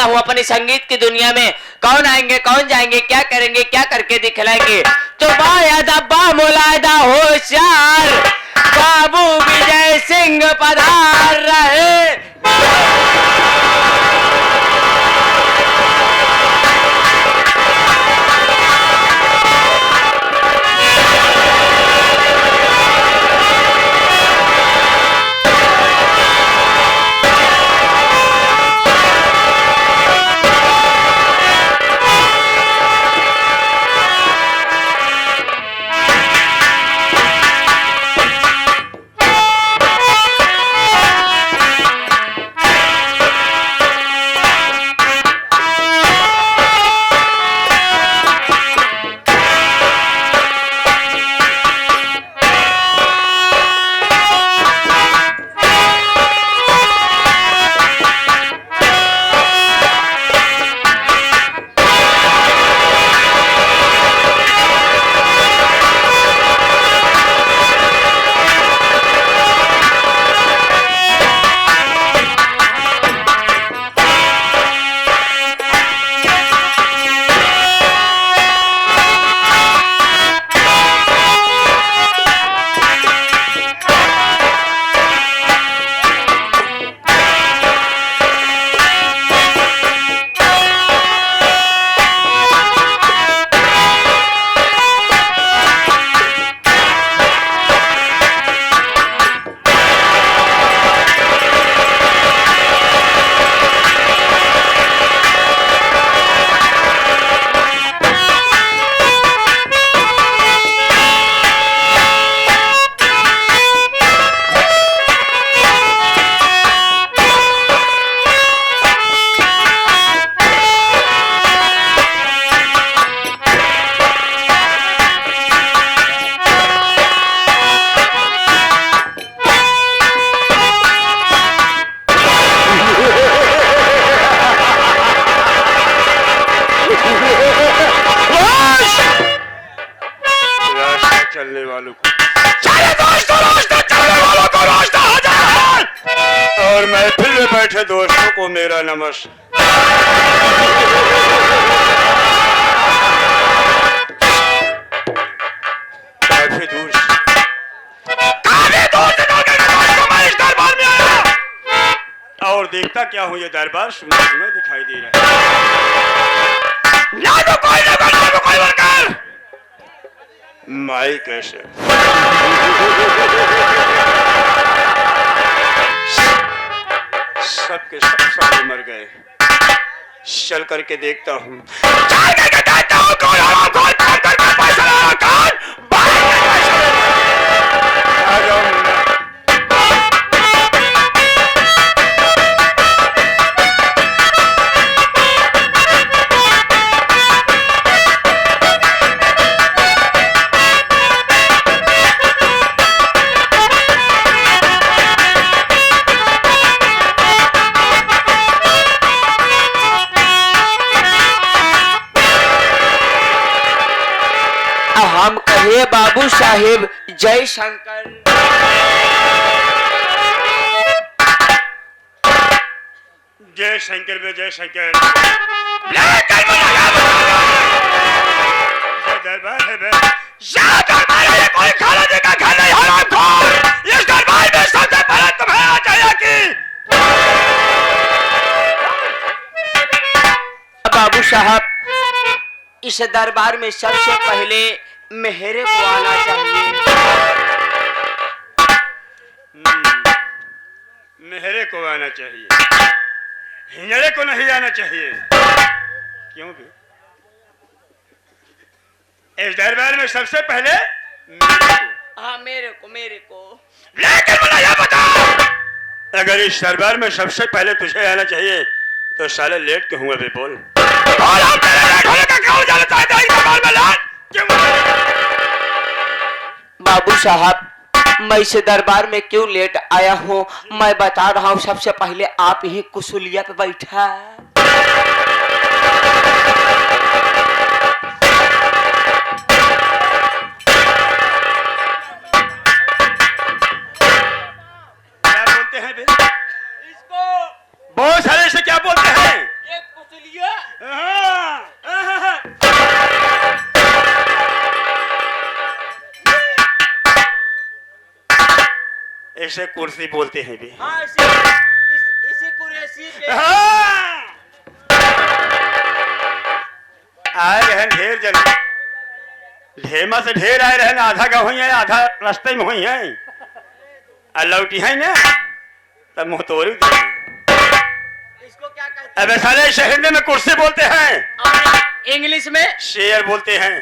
चाहता हूँ अपनी संगीत की दुनिया में कौन आएंगे, कौन जाएंगे, क्या करेंगे, क्या करके दिखलाएंगे। तो बा मुलायदा होशियार बाबू विजय सिंह पधार रहे। चलने वालों को चलने वालों को रास्ता आ जाए। और महफिल में बैठे दोस्तों को मेरा नमस्कार। काफी दूर से मैं इस दरबार में आया और देखता क्या हूँ, ये दरबार सुना सुना दिखाई दे रहा है। ना तो कोई वर्कर माई कैसे सबके सब सारे मर गए। चल करके देखता हूँ, आ जाओ। हम कहे बाबू साहेब जय शंकर। जय शंकर बे जय शंकर। दरबार है बे, दरबार है, कोई खाना देगा घर नहीं, हरामखोर। इस दरबार में सबसे पहले तुम्हें आ चाहिए कि बाबू साहब इस दरबार में सबसे पहले मेहरे को आना चाहिए। मेहरे को आना चाहिए, हिजड़े को नहीं आना चाहिए। क्यों भी? इस दरबार में सबसे पहले मेरे को। हाँ मेरे को। लेकिन मुझे यह बता, अगर इस दरबार में सबसे पहले तुझे आना चाहिए तो साले लेट क्यों हुए? बोल। और आप तेरे लेट होने का क्यों जाना चाहते हैं इस दरबार में? लेट क्यों? बाबू साहब मैं इस दरबार में क्यों लेट आया हूँ मैं बता रहा हूँ। सबसे पहले आप ही कुशलिया पे बैठा। क्या बोलते हैं बे? इसको बहुत सारे से क्या बोलते हैं? ये इसे कुर्सी बोलते हैं भी। हाँ, इसी कुर्सी पे हाँ। आए रहे ढेर जन, ढेमा से ढेर आए रहे, आधा गाँव हुई है, आधा रास्ते में हुई है, और लौटी है ना तब मुँह तोड़ी दी। इसको क्या कहते अबे साले हिंदी में कुर्सी बोलते हैं, हैं? इंग्लिश में शेर बोलते हैं।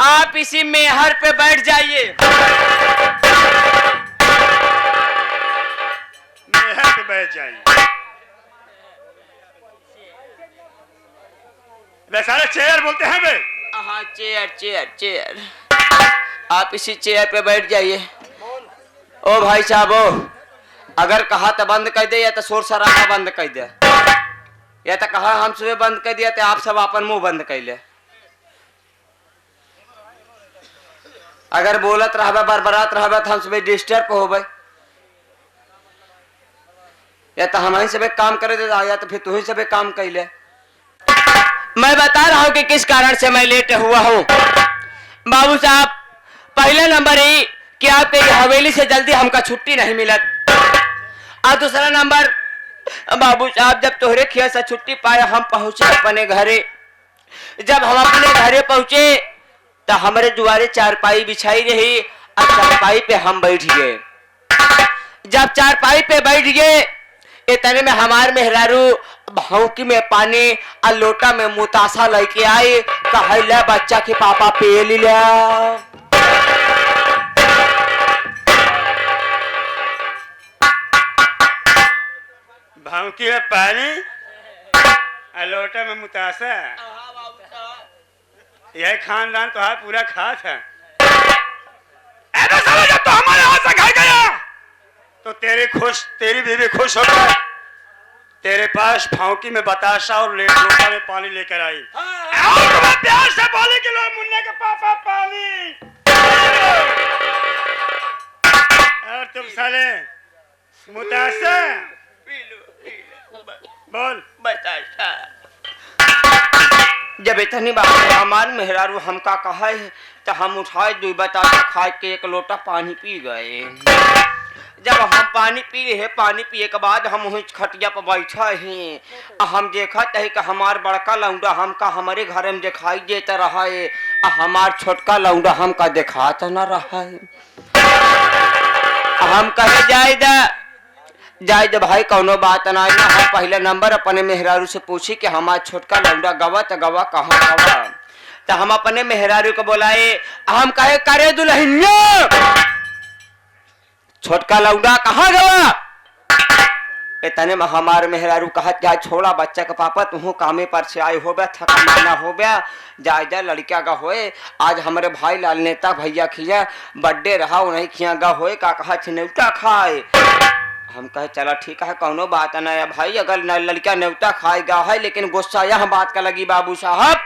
आप इसी मेहर पे बैठ जाइए। मेहर पे बैठ जाइए। सारे चेयर बोलते हैं बे। हाँ, चेयर। आप इसी चेयर पे बैठ जाइए। ओ भाई साहब, अगर कहा तो बंद कर दे, या तो शोर शराबा बंद कर दे, या तो कहा हम सुबह बंद कर दिया तो आप सब अपन मुंह बंद कर ले। अगर बोलत रहबे बरबरात रहबे तो हम सुबह डिस्टर्ब होबे, या तो हम ही सब काम करे दे, या तो फिर तू ही सब काम कर ले। मैं बता रहा हूं कि किस कारण से मैं लेट हुआ हूं। बाबू साहब, पहला नंबर ही कि आपके हवेली से जल्दी हमका छुट्टी नहीं मिलत, और दूसरा नंबर बाबू साहब, जब तोहरे खिया से छुट्टी पाए हम पहुंचे अपने घरे। जब हम अपने घरे पहुंचे तो हमारे दुआरे चारपाई बिछाई रही, और चारपाई पे हम बैठ गए। जब चारपाई पे बैठ गए, इतने में हमार मेहरारू भौंकी में पानी और लोटा में मुतासा लेके आए, कहा ले बच्चा के पापा पे लिया। भौंकी में पानी और लोटा में मुतासा, यह खानदान तो है पूरा खास है। जब तो हमारे हाथ से घर गया तो तेरी बीवी खुश होकर तेरे पास भौंकी में बताशा और लोटा में पानी लेकर आई, और तुम्हें प्यार से बोली कि लो मुन्ने के पापा पानी, और तुम साले मुतासा बोल। बताशा। जब इतनी बात हमार मेहरारू हमका कहा है तो हम उठाए दो बताशा खा के एक लोटा पानी पी गए। जब हम पानी पिए के बाद हम वही खटिया पर बैठा है, हम देखा है कि हमार बड़का लौंडा हमका हमारे घर में दिखाई देता रहा है, हमार छोटका लौंडा हमका दिखाता न रहा है। हम कहे जायद भाई कौनो बात ना, हम पहले नंबर अपने मेहरारू से पूछी कि हमार छोटका लौंडा गवा तो गवा कहाँ गवा, तो हम अपने मेहरारू को बुलाए, हम कहे करे दुल्हनिया छोटका लौंडा कहाँ गवा। इतने में हमारे मेहरारू कहा क्या छोड़ा बच्चा का पापा, तुम कामे पर से आए हो गया, थका माना हो गया, जा लड़का का होए, आज हमारे भाई लाल नेता भैया खिया बर्थडे रहा उन्हें खिया गा होए, का कहा न्योता खाए। हम कहे चला ठीक है कौनो बात ना है भाई, अगर लड़का न्योता खाएगा है, लेकिन गुस्सा यह बात का लगी बाबू साहब,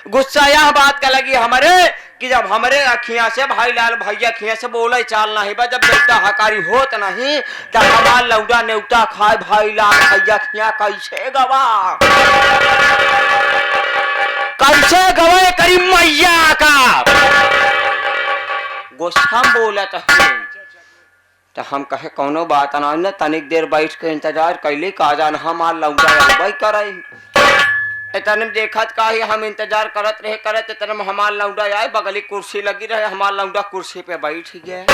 गुस्सा यह बात का लगी हमारे कि जब हमारे अखियां से भाई लाल भैया खिया से बोले चाल नहीं बा, जब न्योता हकारी होत नहीं तो हमार लौंडा न्योता खाए भाई लाल भैया खिया कैसे गवा करी मैया का गुस्सा बोला तो हम कहे कौनो बात ना, न तनिक देर बैठ के इंतजार कैली का जान हमार लौंडा करे। इतने देखत का ही हम इंतजार करत इतने में हमार लौंडा आए, बगली कुर्सी लगी रहे, हमार लौंडा कुर्सी पे बैठ गया।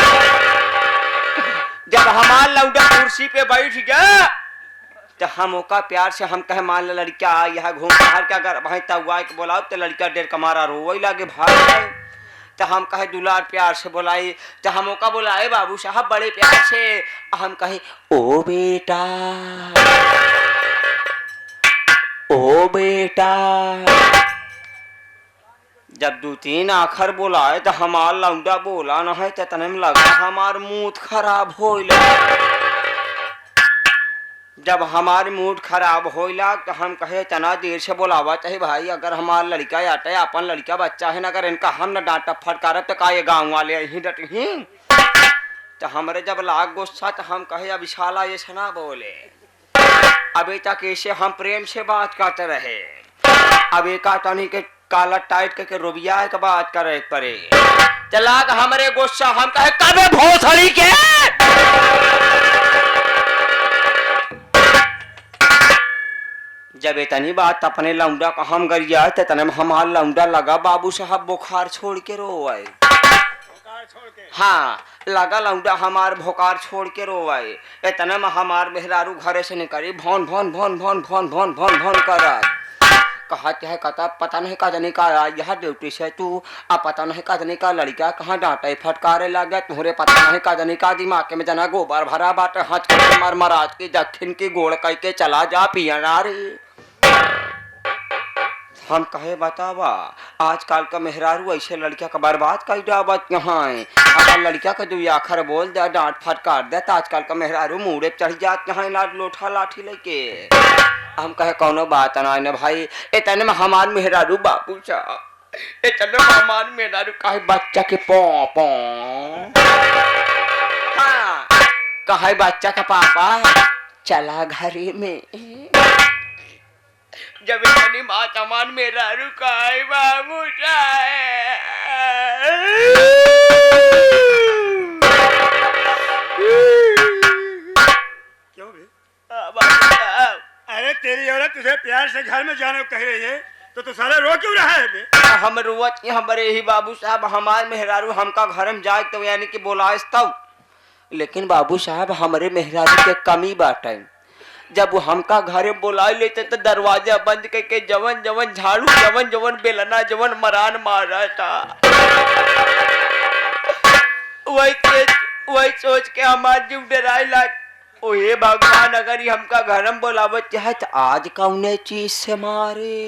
जब हमार लौंडा कुर्सी पे बैठ गया तो हम ओका प्यार से हम कहे मान लड़का यहाँ घूम बाहर के, अगर भाई तवा के बोलाओ तो लड़का डेर कमारा रोवे लागे भाग, तो हम कहे दुलार प्यार से बुलाई, तो हम ओका बुलाए बाबू साहब बड़े प्यार से, हम कहे ओ बेटा। जब 2-3 आखर बोलाए तो हमार लौंडा बोला न है, तो तने में लगा हमार मूड खराब होइला। जब हमारी मूड खराब होइला तो हम कहे तना देर से बोलावा चाहे भाई, अगर हमार लड़का आटा है अपन लड़का बच्चा है न, अगर इनका हम न डांटा फटकारब तो का ये गाँव वाले यही डटही। तो हमारे जब लाग गुस्सा तो हम कहे अब शाला ये सना बोले, अभी तक ऐसे हम प्रेम से बात करते रहे, अब एक तनी के काला टाइट करके रोबिया के बात करे परे चला हमरे गुस्सा हम कहे कबे भोसड़ी के जब इतनी बात अपने लौंडा का हम गरिया तने हमार लौंडा लगा बाबू साहब बुखार छोड़ के रोए। हाँ लगा लौंडा हमार भोकार छोड़ के रोए। इतने में हमार मेहरारू घरे से निकली भौन भौन भौन भौन भौन भौन भौन भौन कर कहा है कता पता नहीं का जने का यह ड्यूटी से तू पता नहीं का जने का लड़का कहाँ डांटे फटकारे लग गया तुहरे पता नहीं का जने का दिमाग में जना गोबर भरा बाट हाथ मार महाराज की दक्षिण की गोड़ कह के चला जा पिया रे। हम कहे बतावा आजकल का मेहरारू ऐसे लड़किया का बर्बाद कर डाबत यहाँ अगर लड़किया का दुई आखर बोल दे डांट फटकार दे तो आजकल का मेहरारू मुड़े चढ़ जात यहाँ लोठा लाठी लेके। हम कहे कौनो बात ना न भाई इतने में हमार मेहरारू बाबू साहब इतने में हमार मेहरारू कहे बच्चा के पौ पौ हाँ कहे बच्चा का पापा चला घरे में जब इतनी बात हमार मेहरारू कहे बाबू क्यों बे? अरे तेरी औरत तुझे प्यार से घर में जाने को कह रही है तो तू सारा रो क्यों रहा है बे? हम रोवत हमारे ही बाबू साहब हमार मेहरारू हमका घर में जाए तो यानी कि बोलाए तब लेकिन बाबू साहब हमारे मेहरारू के कमी बाटे जब वो हमका घरे बुला लेते तो दरवाजा बंद करके जवन जवन झाड़ू जवन जवन बेलना जवन मरान मार रहा था वही सोच के हमार जीव डराए लाग ओए भगवान अगर ये हमका घर में बुलावत चाहे तो आज कौने चीज से मारे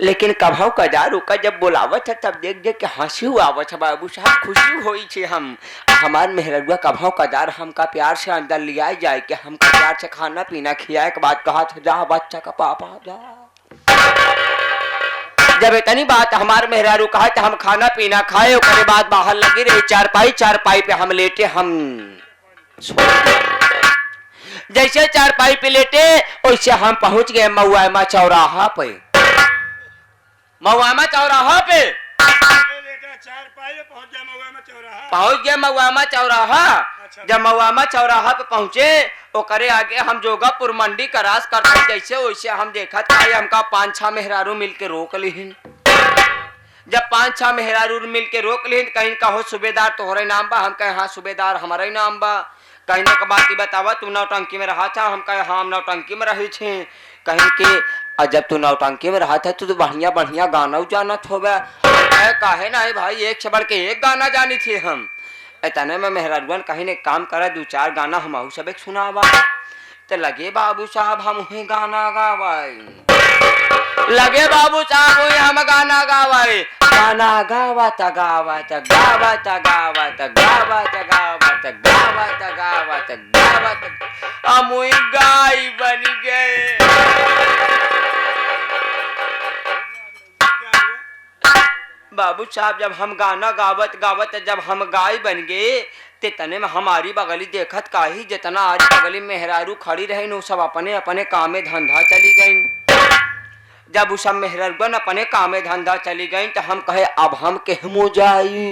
लेकिन कभाव कदा रुका जब बुलावत है तब देख देख के हंसी आवत है बाबू साहब खुशी हुई छे हम हमार मेहरुआ कभाव कदार हमका प्यार से अंदर लिया जाए कि हमका प्यार से खाना पीना खियाए के बाद कहा था जा बच्चा का पापा जा। जब इतनी बात हमार मेहरारू कहा तो हम खाना पीना खाए उसके बाद बाहर लगी रही चारपाई पे हम लेटे हम जैसे चारपाई पे लेटे वैसे हम पहुंच गए मऊआमा चौराहा पे मऊआमा चौराहा पे पहुंच गए मऊआमा चौराहा। जब मऊआमा चौराहा पे पहुंचे वो करे आगे हम जोगापुर मंडी क्रॉस करते जैसे वैसे हम देखा था हमका 5-6 मेहरारू मिल के रोक लिहिन। जब 5-6 मेहरारू मिल के रोक लिहिन कहीं कहो सूबेदार तोहरे नाम बा हम कहे हाँ सूबेदार हमारे नाम बा कहीं ना बात बतावा तू नौटंकी में रहा था हम कहे हाँ नौटंकी में रही छे कहीं के जब तू नौटंकी में रहा था तो बढ़िया बढ़िया गाना जानत होगा काहे ना भाई एक से बढ़ के एक गाना जानी थी हम इतने में मेहरारूअन कहीं ने काम करा 2-4 गाना हम सब एक सुनावा तो लगे बाबू साहब हम उन्हें गाना गावाए लगे बाबू साहब हुए हम गाना गावाए गाना गावत गावत गावत गावत गावत गावत गावत गावत गावत हम गाय बन गए। बाबू साहब जब हम गाना गावत गावत जब हम गाय बन गए ते तने में हमारी बगली देखत काही जितना आज बगली मेहरारू खड़ी रही न सब अपने अपने काम में धंधा चली गई। जब सब मेहरारूगन अपने काम में धंधा चली गई तो हम कहे अब हम केहमो जाई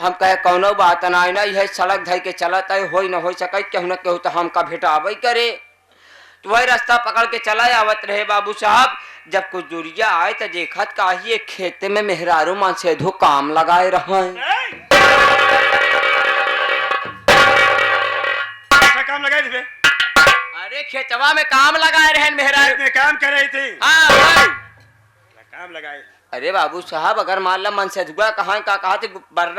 हम कहे कौनो बात ना यह सड़क धई के चलत है हो न हो सके केहू न केहू तो हमका भेटावे करे तो वही रास्ता पकड़ के चला आवत रहे। बाबू साहब जब कुछ दूरिया आए तो देखत काही एक खेत में मेहरारू मन से धो काम लगाए रहे काम लगाए थे अरे खेतवा में काम लगाए रहे मेहरारू में काम कर रही थी हाँ काम लगाए। अरे बाबू साहब अगर मान ला मन से धुआ कहाँ का कहा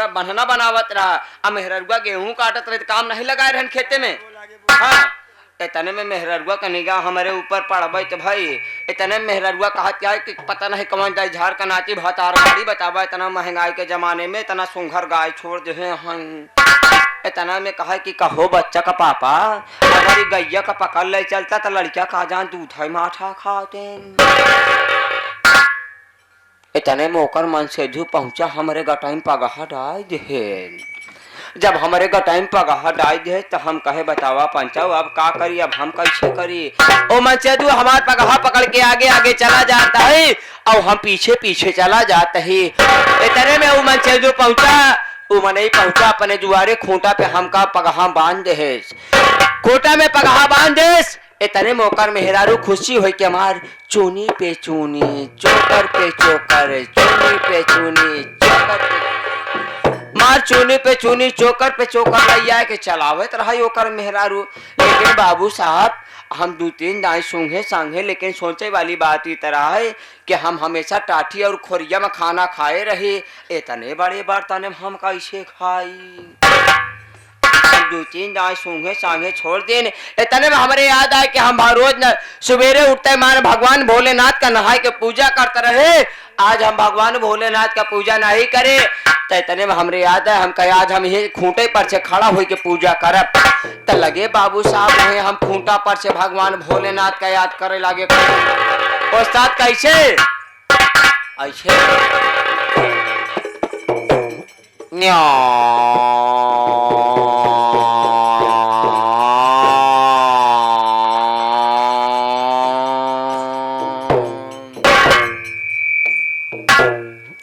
बन्हना बनावत रहा अब मेहरुआ गेहूं काटत रहे काम नहीं लगाए रहे खेते में। हाँ इतने में मेहरुआ का निगाह हमारे ऊपर पड़बे तो भाई इतने मेहरुआ कहा क्या है कि पता नहीं कौन जाए झाड़ का नाची भतार गाड़ी बतावा इतना महंगाई के जमाने में इतना सुंघर गाय छोड़ दे इतना में कहा कि कहो बच्चा का पापा अगर गैया का पकड़ ले चलता तो लड़किया का जान दूध है माठा खाते। इतने में ओकर मन से धू पहुंचा हमारे गटाइन पगहा डाल दे जब हमारे का टाइम पगहा डाल दे तो हम कहे बतावा पंचाओ अब का करी, अब हम कैसे करी। ओ मनसेदू हमार पगहा पकड़ के आगे आगे चला जाता है और हम पीछे पीछे चला जाता है। इतने में वो मनसेदू पहुंचा, वो मन पहुंचा अपने जुआरे खूंटा पे हमका पगहा बांध दे, खूंटा में पगहा बांध दे। इतने मौकर मेहरारू खुशी हो के मार चूनी पे चूनी चोकर पे चोकर, चूनी पे चूनी चोकर पे मार, चूनी पे चूनी चोकर पे चोकर लैया के चलावत रहा ओकर मेहरारू। लेकिन बाबू साहब हम 2-3 दाई सूंघे सांघे, लेकिन सोचे वाली बात ई तरह है कि हम हमेशा टाठी और खोरिया में खाना खाए रहे, इतने बड़े बर्तन में हम कैसे खाई। 2-3 दाई सूंघे सांघे छोड़ देन। इतने में हमारे याद आए कि हम रोज न सवेरे उठते मान भगवान भोलेनाथ का नहाय के पूजा करते रहे, आज हम भगवान भोलेनाथ का पूजा नहीं करे। तो इतने में हमरे याद है हम कहे आज हम यही खूंटे पर से खड़ा हो के पूजा करब। तो लगे बाबू साहब रहे हम खूंटा पर से भगवान भोलेनाथ का याद करे लगे। उस्ताद कैसे ऐसे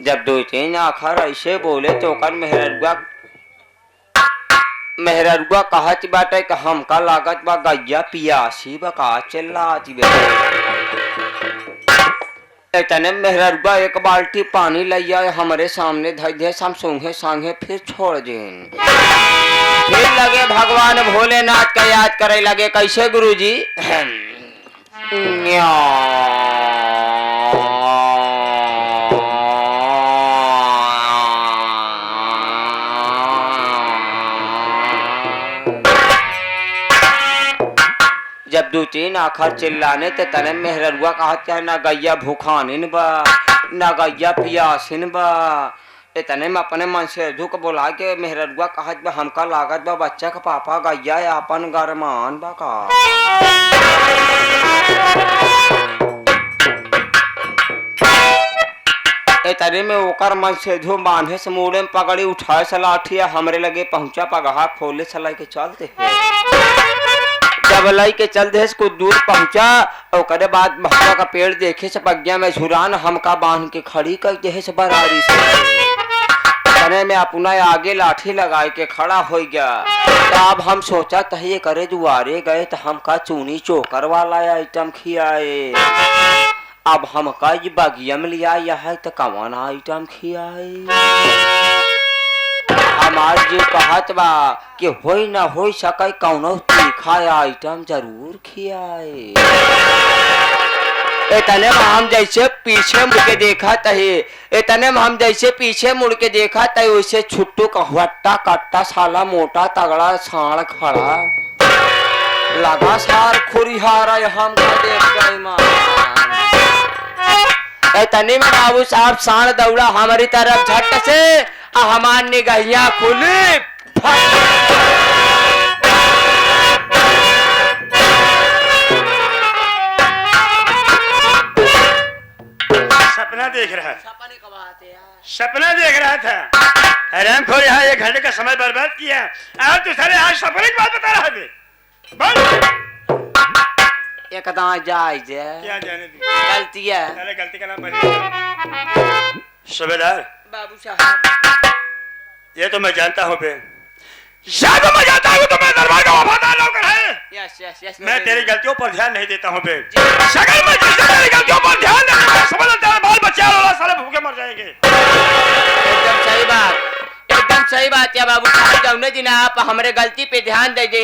जब 2-3 आखर ऐसे बोले तो कर मेहररुआ कहत बाटे कि हमका लागत बा गैया पियासी बा का चिल्लाती बे। इतने मेहररुआ एक बाल्टी पानी लिया हमारे सामने धर दे, हम सूंघे सांघे फिर छोड़ दें। फिर लगे भगवान भोलेनाथ का याद करे लगे। कैसे गुरुजी? जब 2-3 आखर चिल्लाने ते तने मेहररुआ कहत है ना गैया भूखानिन बा ना गैया पियासिन बा। इतने में अपने मन से धुक बोला के मेहररुआ कहत बा हमका लागत बा बच्चा का पापा गैया अपन गरमान बा का। इतने में ओकर मन से धो बांधे से मुड़े में पगड़ी उठाए से लाठी हमरे लगे पहुंचा पगहा खोले सलाई के चलते जब लाई के चल दे कुछ दूर पहुंचा और करे बाद भक्का का पेड़ देखे से पग्या में झुरान हमका बांध के खड़ी कर दे से बरारी से। तने में अपना आगे लाठी लगाए के खड़ा हो गया। तब हम सोचा तहिए करे दुआरे गए तो हमका चूनी चोकर वाला आइटम खियाए। अब हमका ये बगिया में लिया है तो कौन आइटम खियाए। हमार जो कहत बा कि होई ना होई सके कौनो तीखा आइटम जरूर खियाए। इतने में हम जैसे पीछे मुड़ के देखा तहे, इतने में हम जैसे पीछे मुड़ के देखा तहे वैसे छुट्टू का हट्टा कट्टा साला मोटा तगड़ा साड़ खड़ा लगा सार खुरिहारा हम का देख गए मां। इतने में बाबू साहब साड़ दौड़ा हमारी तरफ झट से हमार निगाहियां खुली। सपना देख रहा है, सपना देख रहा था। हैरान खोर यहाँ 1 घंटे का समय बर्बाद किया और तू सारे आज सपने की बात बता रहा है। एकदम जायज क्या जाने दी गलती है। अरे गलती का नाम बता सूबेदार बाबू साहब ये तो मैं जानता हूँ बे, शायद मैं जानता हूँ तुम्हें दरबार का वफादार नौकर है। यस यस यस मैं तेरी गलतियों पर ध्यान नहीं देता हूँ बे। शक्ल में जिससे तेरी गलतियों पर ध्यान देता समझ तेरे बाल बच्चे और सारे भूखे मर जाएंगे। एकदम सही बात, एकदम सही बात है बाबू साहब। जौने दिन आप हमारे गलती पे ध्यान दे दे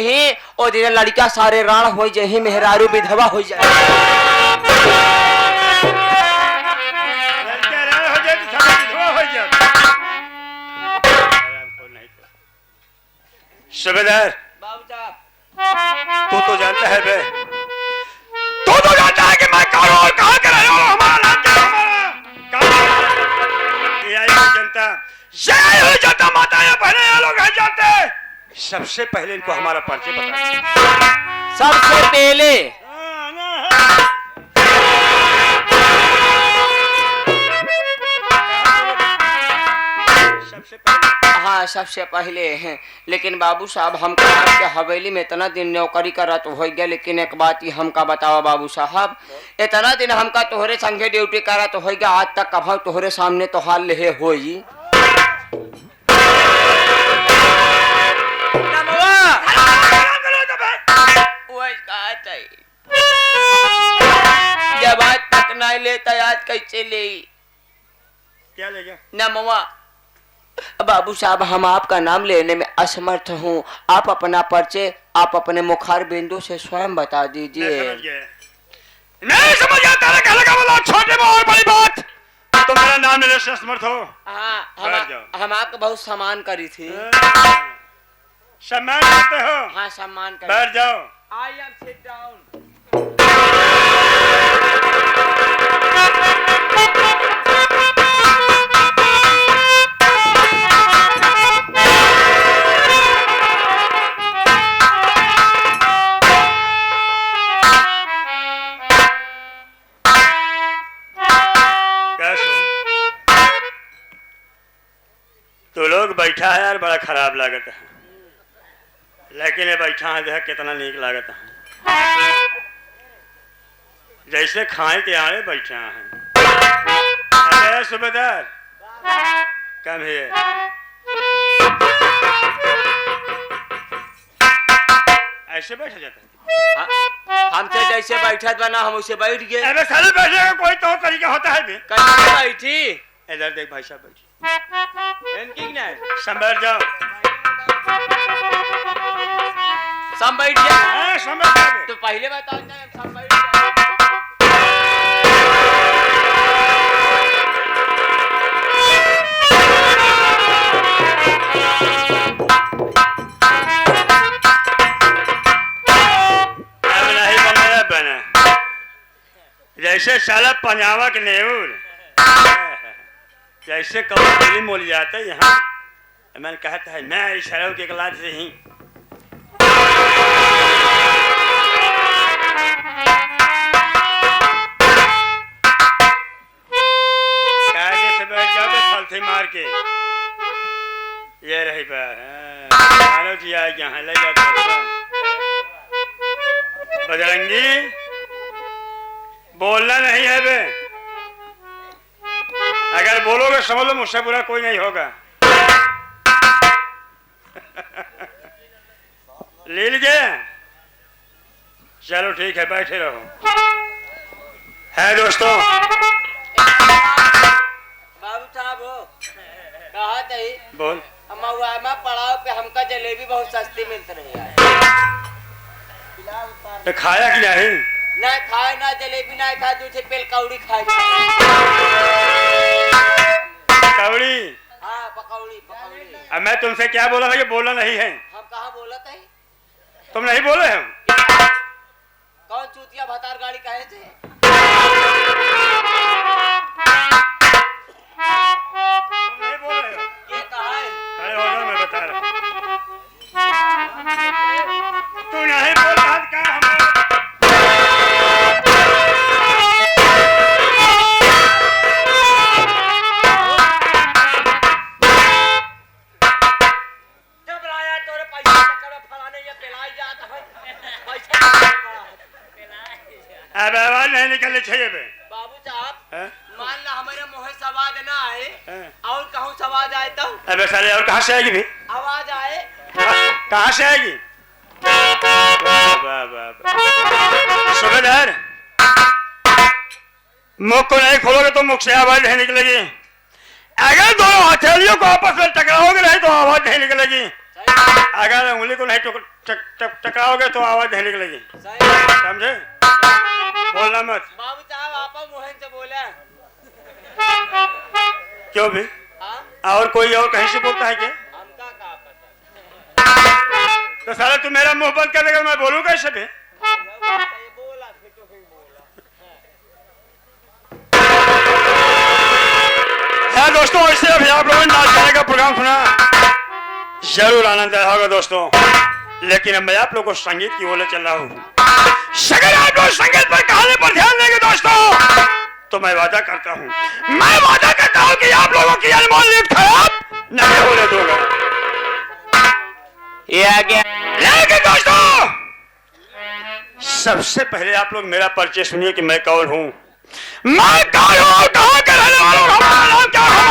और दिन लड़का सारे राण हो जाए, मेहरारू विधवा हो जाए। सूबेदार बाबू साहब तू तो जानता है बे, तू तो जानता है कि मैं कौन और कहाँ का रहने वाला, हमारा नाम क्या है, हमारा ये जनता माता या बहने ये लोग हैं जानते। सबसे पहले इनको हमारा परिचय बता। सबसे पहले सबसे पहले हैं, लेकिन बाबू साहब हमको आपके हवेली में इतना दिन नौकरी करत हो गया, लेकिन एक बात ही हमका बताओ बाबू साहब, इतना दिन हमका तोहरे संगे ड्यूटी करत हो गया, आज तक कभी तोहरे सामने तो हाल ले होई जब आज तक नहीं लेता आज कैसे ले? क्या ले गया? नमवा बाबू साहब, हम आपका नाम लेने में असमर्थ हूँ। आप अपना परिचय आप अपने मुखार बिंदु से स्वयं बता दीजिए। मैं समझ गया तेरे कहने का मतलब, छोटे में और बड़ी बात तो मेरा नाम लेने से असमर्थ हो। हाँ, हम आपका बहुत सम्मान करी थी। सम्मान करते हो? हाँ, सम्मान करी। बैठ जाओ। I am sit down. तो लोग बैठा है यार, बड़ा खराब लागत है, लेकिन ये बैठा है देख कितना नीक लागत है, जैसे खाए के आड़े बैठा है। अरे सूबेदार कम है, ऐसे बैठा जाता है। हमसे जैसे बैठा बना हम उसे बैठ गए। अरे सारे बैठने का कोई तो तरीका होता है भी। कैसे बैठी? इधर देख भाई साहब, बैठी संभल जाओ। सब बैठ गया। हाँ, संभल जाओ। तो पहले बताओ सब बैठ बना जैसे साला पंजाबा के नेऊर, जैसे कभी मोल जाता है यहाँ। मैंने कहता है मैं इशारों के क्लास से ही कायदे से बैठ जाओ, फलथी मार के ये रही बार जी आ यहाँ ले जाओ। बजरंगी बोलना नहीं है बे, अगर बोलोगे समझ लो मुझसे बुरा कोई नहीं होगा। ले लीजिए, चलो ठीक है, बैठे रहो। है दोस्तों, बाबू साहब हो कहा थे बोल। पड़ाव पे हमका जलेबी बहुत सस्ती मिलती रही है। तो खाया कि नहीं? ना खाए ना जलेबी ना खाए, दूसरे पेल कौड़ी खाए। कौड़ी? हाँ, पकौड़ी पकौड़ी। अब मैं तुमसे क्या बोला था कि बोला नहीं है? हम कहाँ बोला थे? तुम नहीं बोले हो? कौन चूतिया भतार गाड़ी कहे थे? तुम नहीं बोल रहे हो? ये कहा है? खड़े हो जाओ, मैं बता रहा हूँ। तू नहीं बोल रहा क्या? अब आवाज नहीं निकलनी चाहिए बे। बाबू साहब, मान ला हमारे मुँह सवाद ना आए और कहूँ सवाद आए तो? अबे साले और कहाँ से आएगी भी? आवाज आए कहाँ से आएगी? सूबेदार, मुख को नहीं खोलोगे तो मुख से आवाज नहीं निकलेगी। अगर दोनों हथेलियों को आपस में टकराओगे नहीं तो आवाज नहीं निकलेगी। अगर उंगली को नहीं टकराओगे तो आवाज नहीं निकलेगी, समझे? बोलना मत। बाबू साहब, आप मोहन से बोला क्यों भी? और कोई और कहीं से बोलता है क्या? हमका क्या पता। तो साला तू मेरा मुंह बंद कर देगा, मैं बोलूं कैसे भी? बोला फिर तो फिर बोला। दोस्तों, ऐसे अभी आप लोगों ने नाच गाने का प्रोग्राम सुना, जरूर आनंद आया होगा दोस्तों। लेकिन अब मैं आप लोगों को संगीत की ओर चल रहा हूँ। अगर आप लोग संगीत पर कहानी पर ध्यान देंगे दोस्तों, तो मैं वादा करता हूँ कि आप लोगों की अनमोल नींद खराब नहीं होने दूंगा। ये आ गया। लेकिन दोस्तों सबसे पहले आप लोग मेरा परिचय सुनिए कि मैं कौन हूँ। मैं कौन हूँ, कहाँ के रहने वाला हूँ, हमारा नाम क्या है,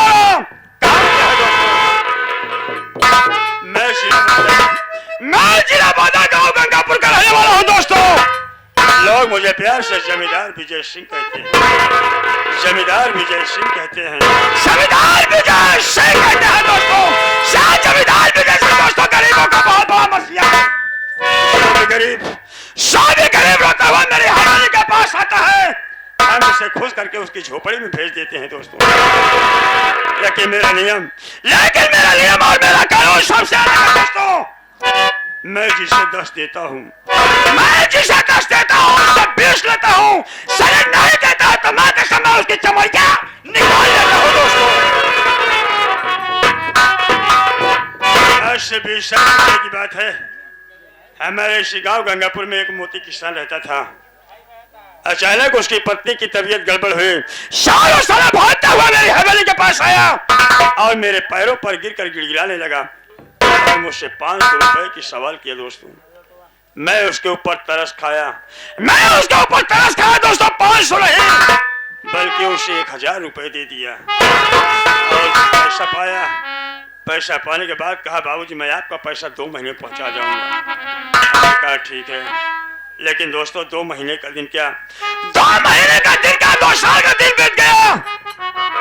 मैं जिलाबादा गांव गंगापुर का रहने वाला हूँ। दोस्तों लोग मुझे प्यार से जमींदार विजय सिंह कहते हैं। जमींदार विजय सिंह कहते हैं। जमींदार विजय सिंह कहते हैं दोस्तों। शायद जमींदार विजय सिंह दोस्तों गरीबों का बहुत बड़ा मसीहा है। सभी गरीब रोता हुआ मेरी हवेली के पास आता है। हम उसे खुश करके उसकी झोपड़ी में भेज देते हैं दोस्तों। लेकिन मेरा नियम और मेरा कानून सबसे अलग है दोस्तों। मैं जिसे 10 देता हूँ, उससे 20 लेता हूँ। सर नहीं देता तो मैं के समय उसकी चमड़िया निकाल लेता हूँ दोस्तों। आज से 20 साल पहले की बात है। हमारे इसी गांव गंगापुर में एक मोती किसान रहता था। अचानक उसकी पत्नी की तबीयत गड़बड़ हुई। सारा भागता हुआ मेरी हवेली के पास आया और मेरे पैरों पर गिरकर गिड़गिड़ाने लगा और मुझसे 500 रुपए की सवाल किया दोस्तों। मैं उसके ऊपर तरस खाया दोस्तों। 500 नहीं बल्कि उसे 1000 रुपए दे दिया और पैसा पाया। पैसा पाने के बाद कहा, बाबूजी मैं आपका पैसा 2 महीने पहुंचा जाऊंगा। कहा ठीक है। लेकिन दोस्तों 2 महीने का दिन क्या, 2 महीने का दिन क्या, 2 साल का दिन बीत गया।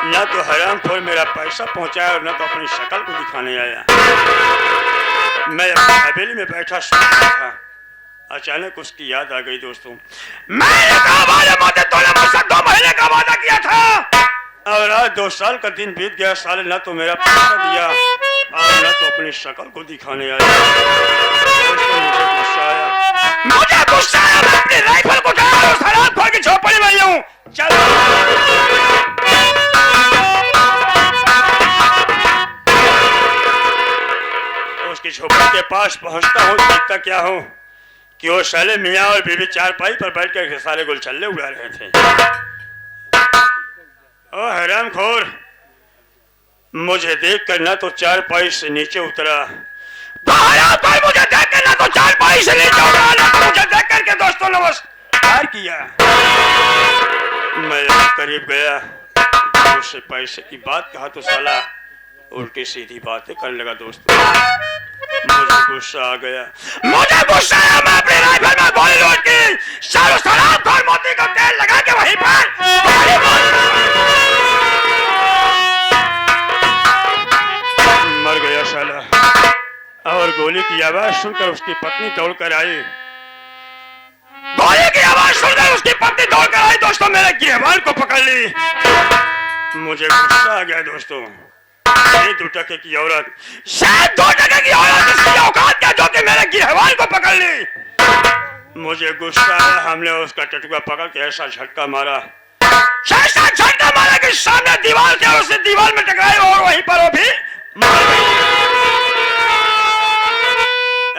न तो हरामखोर मेरा पैसा पहुंचाया और न तो अपनी शक्ल को दिखाने आया। मैं अपनी हवेली में बैठा सोच रहा था। अचानक उसकी याद आ गई दोस्तों। मैंने कहा तूने मुझसे 2 महीने का वादा किया था और आज 2 साल का दिन बीत गया। साले न तो मेरा पैसा दिया और न तो अपनी शक्ल को दिखाने आया। मुझे गुस्सा आया। मैं अपनी राइफल को उठाया और हरामखोर की झोपड़ी में हूँ। चलो उसकी झोपड़ी के पास पहुंचता हूँ। देखता क्या हूँ कि वो साले मियाँ और बीवी चारपाई पर बैठ कर सारे गुलछल्ले उड़ा रहे थे। ओ हरामखोर मुझे देखकर ना तो चारपाई से नीचे उतरा, मुझे देखकर ना तो चारपाई से नीचे उतरा, ना तो मुझे देख करके दोस्तों नमस्कार किया। मैं करीब गया, उससे पैसे की बात कहा तो साला उल्टी सीधी बातें करने लगा दोस्तों। मुझे गुस्सा आ गया। मैं अपनी राइफल में गोली लोड की, सालों सराब मोती का तेल लगा के वहीं पर मर गया साला। और गोली की आवाज सुनकर उसकी पत्नी दौड़कर आई। दोस्तों मेरे गिरबान को पकड़ ली। मुझे गुस्सा आ गया दोस्तों। 2 टके की औरत, शायद 2 टके की औरत इसकी औकात क्या जो कि मेरे गिरबान को पकड़ ली। मुझे गुस्सा आया। हमने उसका टटुआ पकड़ के ऐसा झटका मारा कि सामने दीवार के उसे दीवार में टकराई और वहीं पर वो भी मर गई।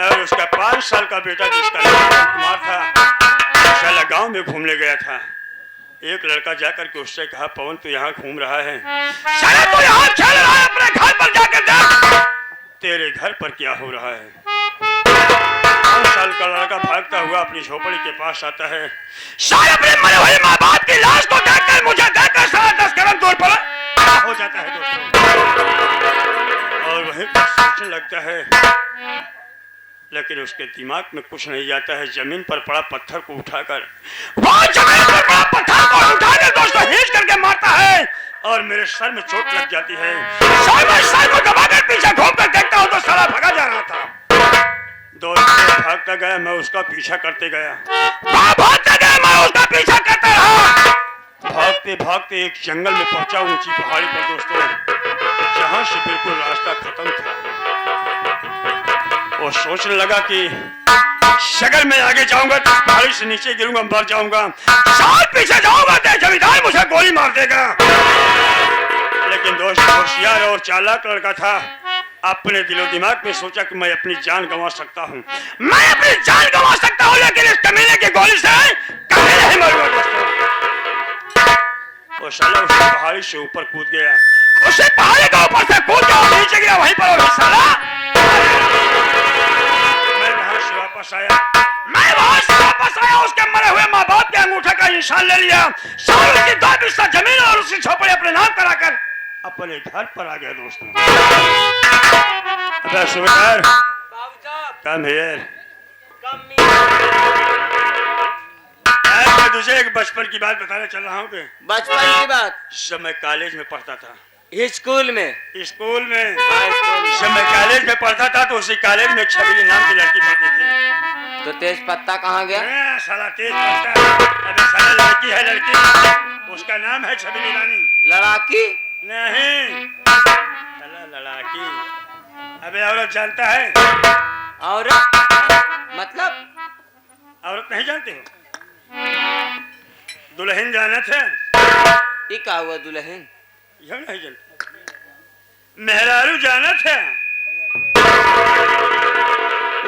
और उसका 5 साल का बेटा जिसका नाम कुमार था, साला गांव में घूमने गया था। एक लड़का जाकर के उससे कहा, पवन तू यहाँ घूम रहा है, साला तू यहाँ खेल रहा है, अपने घर पर जाकर देख तेरे घर पर क्या हो रहा है। 5 साल का लड़का भागता हुआ अपनी झोपड़ी के पास आता है। साला अपने मरे हुए माँ बाप की लाश को देखकर मुझे देखकर साला 10 कदम दूर पर हो जाता है दोस्तों। और वहीं पर सोचने लगता है, लेकिन उसके दिमाग में कुछ नहीं जाता है। जमीन पर पड़ा पत्थर को उठाकर दोस्तों हिच करके मारता है और मेरे सर में चोट लग जाती है। सर को दबाकर पीछे घूम कर देखता हूँ तो साला भागा जा रहा था। दोस्तों भागता गया, मैं उसका पीछा करते गया। मैं उसका पीछा करता रहा। भागते भागते एक जंगल में पहुंचा, ऊंची पहाड़ी पर दोस्तों, जहां से बिल्कुल रास्ता खत्म था। वो सोचने लगा कि अगर मैं आगे जाऊंगा तो पहाड़ी से नीचे गिरूंगा, मर जाऊंगा। साल पीछे जाऊंगा तो जमींदार मुझे गोली मार देगा। लेकिन दोस्त होशियार और चालाक लड़का था। अपने दिलो दिमाग में सोचा कि मैं अपनी जान गंवा सकता हूँ, लेकिन इस कमीने की गोली से कभी नहीं मरूंगा दोस्तों। वो साला उस पहाड़ी से ऊपर कूद गया। उसे पहाड़ी के ऊपर से कूद गया, नीचे गया, वहीं पर साला वापस आया। मैं वहां से वापस आया, उसके मरे हुए माँ बाप के अंगूठे का निशान ले लिया, साल उसकी 2 बिस्सा जमीन और उसकी झोपड़ी अपने नाम कराकर अपने घर पर आ गया। दोस्तों अबे सुबेदार, कम हियर। मैं तुझे एक बचपन की बात बताने चल रहा हूँ कि बचपन की बात? जब मैं कॉलेज में पढ़ता था, स्कूल में? स्कूल में। हाँ, स्कूल में। जब मैं कॉलेज में पढ़ता था तो उसी कॉलेज में छबीली नाम की लड़की पढ़ती थी। तो तेज पत्ता कहाँ गया? साला तेज पत्ता, अबे साला लड़की है, लड़की, उसका नाम है छबीली रानी। लड़ाकी? नहीं, साला लड़ाकी। अबे औरत जानता है? औरत मतलब? औरत नहीं जानते हो? दुल्हन जाना थे? ये क्या हुआ दुल्हन? यह नहीं जानते? मेहरारू जाना थे?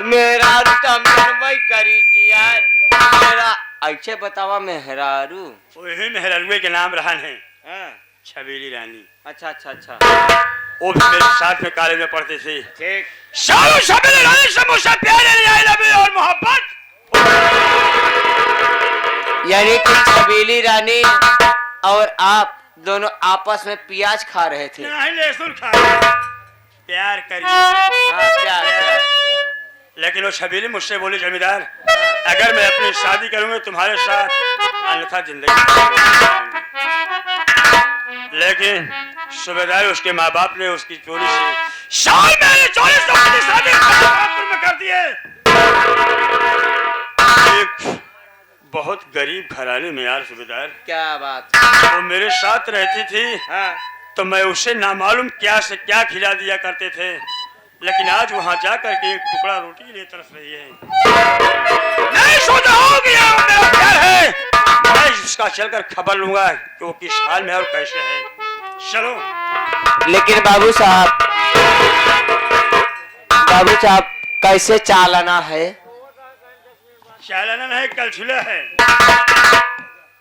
मेहरारू तो वही करी थी यार। मेरा ऐसे बतावा मेहरारू। वही मेहरारू के नाम रहन है हाँ। छबीली रानी। अच्छा अच्छा अच्छा। वो भी मेरे साथ में कॉलेज में पढ़ती थी। ठीक। शालू छबीली रानी से मुझसे प्यार और मोहब्बत। यानी कि छबीली रानी और आप दोनों आपस में प्याज खा रहे थे? नहीं, लहसुन खा रहे। प्यार करिए। हाँ, प्यार। लेकिन वो छबीली मुझसे बोली, जमींदार अगर मैं अपनी शादी करूंगा तुम्हारे साथ, अन्यथा जिंदगी। लेकिन सूबेदार उसके माँ बाप ने उसकी चोरी से साल में 40 की शादी में कर दी है। एक बहुत गरीब घराने में यार सूबेदार। क्या बात? वो मेरे साथ रहती थी। हाँ। तो मैं उसे नामालूम क्या से क्या खिला दिया करते थे, लेकिन आज वहां जाकर के एक टुकड़ा रोटी के लिए तरस रही है। नहीं सोचा होगी मेरा प्यार है, मैं उसका चलकर खबर लूंगा कि वो किस हाल में और कैसे है। चलो। लेकिन बाबू साहब कैसे चालाना है? चालाना नहीं, कलछुला है,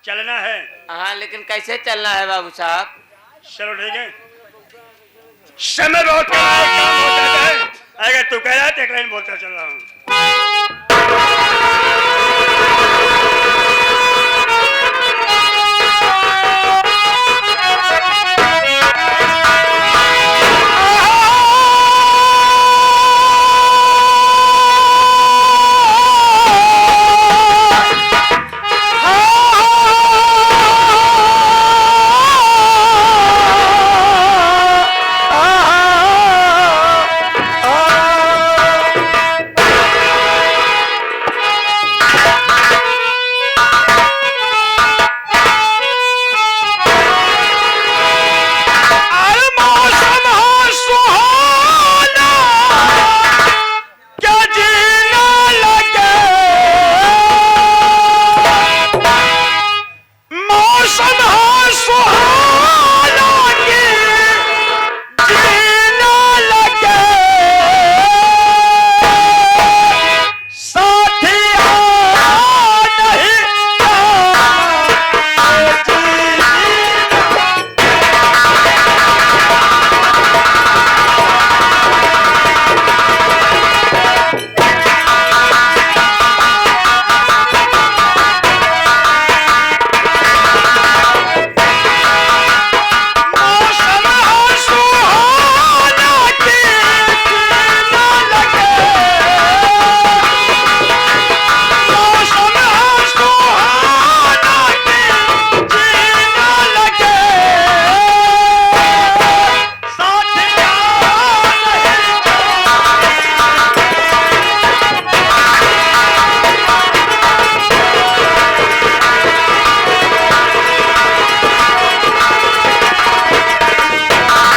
चलना है। हाँ, लेकिन कैसे चलना है बाबू साहब? चलो ठीक है, समय बहुत काम हो जाता है। अगर तू कह रहा है तो एक लाइन बोलता चल रहा हूँ।